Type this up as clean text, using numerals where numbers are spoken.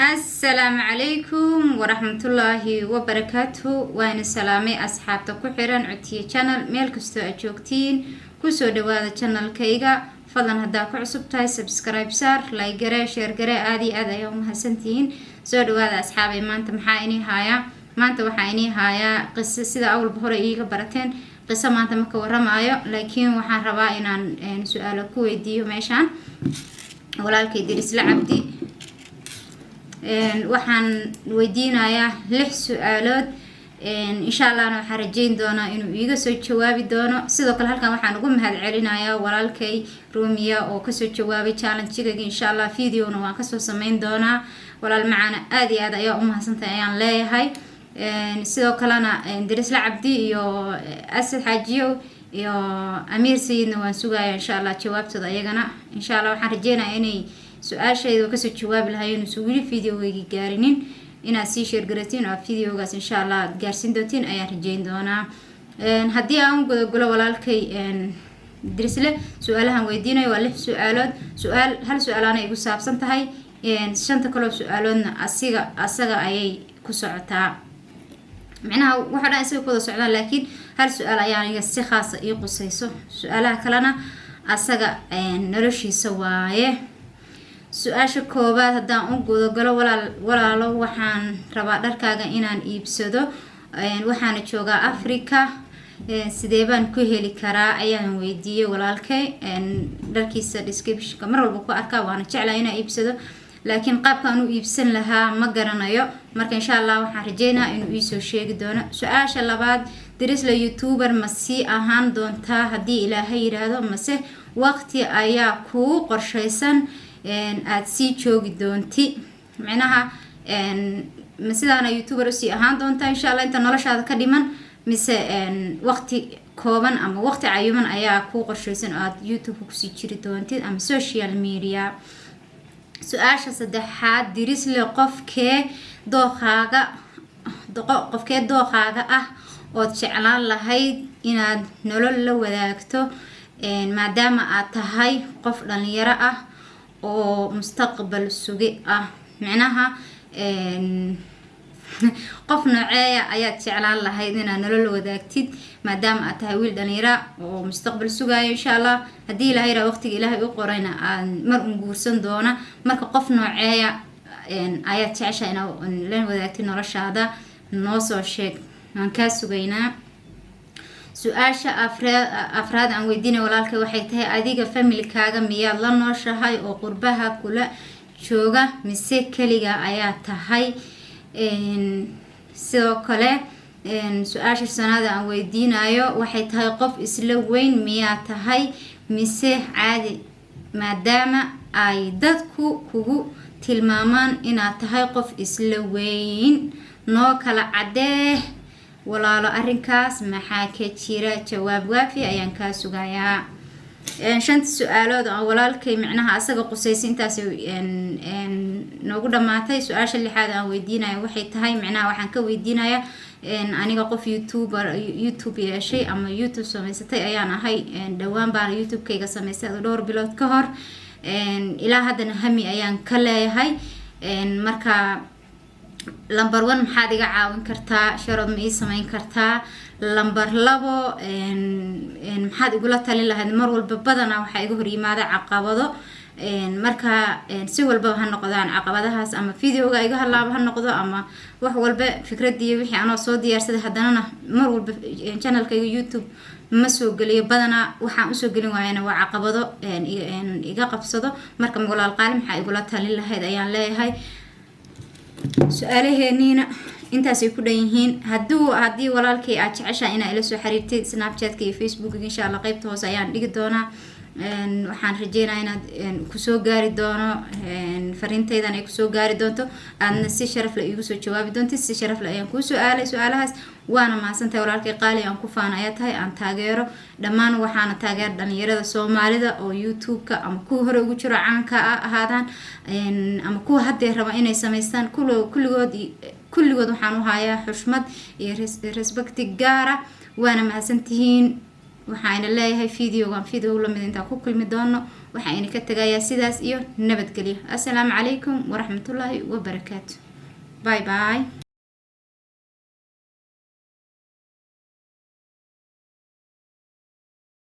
السلام عليكم ورحمة الله وبركاته. وأنا سلامي أصحابتا كحيران عتيه channel ميل كستو أجوكتين كسو دوادا channel كيغا فضلا هدا كعصب تاي سبسكرايب سار لايك غري شير غري آدي يوم هسنتين سو دوادا أصحابي مانتا محايني هايا مانتا وحايني هايا قصة سيدا أول بحورة إيغا براتين قصة مانتا مكورمايو لكن وحان ربا إنان سؤالو كويديو ميشان walaalkay dirisla cabdi waxaan weydiinayaa 6 su'aalood insha Allah waxaan rajayn doonaa inuu iiga soo jawaabi doono sidoo kale halkan waxaan ugu mahad celinayaa walaalkay Rumiya oo ka soo jawaabay challenge-ga insha Allah video-na waan ka soo sameyn doonaa walaal macana aad iyo aad ayaa u mahadsantahay ayaan leeyahay sidoo kalena dirisla cabdi iyo Asad Xaajiyo iyo Amir Sayidna waan sugayaa insha Allah jawaabtooda ayagana insha Allah waxaan rajeynayaa inay su'aashayda ka soo jawaabi lahaayeen soo wili video-gayga gaarinin inaad sii share garatiin oo video-gaas insha Allah gaarsiin doontiin ayaan rajeyn doonaa haddii aan gudo walaalkay dirisle su'aalahan weydiinayo waa 6 su'aalood hal su'aalaana igu saabsan tahay shanta kale su'aaloodna asaga ayay ku socotaa macnaha waxa dhan isaga ku socdaan laakiin hal su'aal ayaan iga si khaas ah ii qusayso su'aalaha kalena asaga noloshiisa waaye su'aasha koobaad haddaan u gudo galo walaalo waxaan rabaa dharkaaga inaan iibsado waxaana joogaa Afrika sidee baan ku heli karaa ayaan weydiiyay walaalkay dharkiisa description mar walba ku arkaa waana jeclahay inaan iibsado laakiin qaabkaan u iibsan lahaa ma garanayo marka insha Allah waxaan rajeynayaa inuu ii soo sheegi doono su'aasha labaad dirisla youtuber ma sii ahaan doontaa haddii Ilaahay yiraahdo mase waqti ayaa ku qorshaysan aad sii joogi doonti macnaha ma sidaana youtuber u sii ahaan doontaa insha Allah inta noloshaada ka dhiman mise waqti kooban ama waqti cayuman ayaa ku qorshaysan aad YouTube ku sii jiri doontid ama social media su'aasha saddexaad dirisle qofkee dooqaaga ah oo jeclaan lahayd inaad nolol la wadaagto maadaama aad tahay qof dhalinyaro ah oo mustaqbal sugi ah macnaha qof nooceeya ayaad jeclaan lahayd inaad nolol la wadaagtid maadaama aad tahay wiil dhalinyaro oo mustaqbal sugayo insha Allah haddii Ilaahay raa waqtiga Ilaahay u qorayna aan mar guursan doona marka qof nooceeya ayaad jeceshahay inaad la wadaagtid noloshaada noo soo sheeg waan ka sugaynaa su'aasha afraad aan weydiinay walaalkay waxay tahay adiga family-kaaga miyaad la nooshahay oo qurbaha kula jooga mise kaliga ayaa tahay sidoo kale su'aasha sanaad aan weydiinayo waxay tahay qof isla weyn miyaa tahay mise caadi maadaama ay dadku kugu tilmaamaan inaad tahay qof isla weyn noo kala cadee walaalo arrinkaas maxaa ka jira jawaab waafi ayaan ka sugayaa shanta su'aalood oo walaalkay macnaha asaga qusaysi intaas noogu dhamaatay su'aasha lixaad aan weydiinayo waxay tahay macnaha waxaan ka weydiinayaa aniga qof YouTube yeeshay ama YouTube samaysatay ayaan ahay dhawaan baan YouTube-kayga samaystay dhowr bilood ka hor ilaa haddana hami ayaan ka leeyahay marka lambar 1 maxaad iga caawin kartaa sharad ma ii sameyn kartaa lambar 2 maxaad igula talin lahayd mar walba badana waxa iga hor yimaada caqabado marka si walba ha noqdaan caqabadahaas ama video-ga iga halaabo ha noqdo ama wax walba fikradii wixii aan soo diyaarsaday hadana mar walba channel-kayga YouTube ma soo galiyo badana waxaan u soo galin waayana waa caqabado iga qabsado marka walaal qaali maxaa igula talin lahayd ayaan leeyahay su'aalaheeniina intaas ay ku dhan yihiin haddii walaalkay aad jeceshahay inaad ila soo xiriirtid Snapchat-ka iyo Facebook-ga insha Allah qaybta hoose ayaan dhigi doonaa waxaan rajeynayaa inaad ku soo gaari doono fariintaydan ay ku soo gaari doonto aadna si sharaf leh igu soo jawaabi doonto si sharaf leh ayaan ku su'aalahaas waana mahadsantahay walaalkay qaali aan ku faanaya tahay aan taageero dhammaan waxaana taageer dhalinyarada Soomaalida oo YouTube-ka ama kuwa hore ugu jiro caanka ahaadaan ama kuwa hadda raba inay sameystaan kulligood waxaan u hayaa xushmad iyo respect gaar ah waana mahadsantihiin waxaana leeyahay video lamid inta ku kulmi doono waxaana ka tagayaa sidaas iyo nabadgelyo. Assalaamu calaykum waraxmatullaahi wabarakaatuh. Bye bye.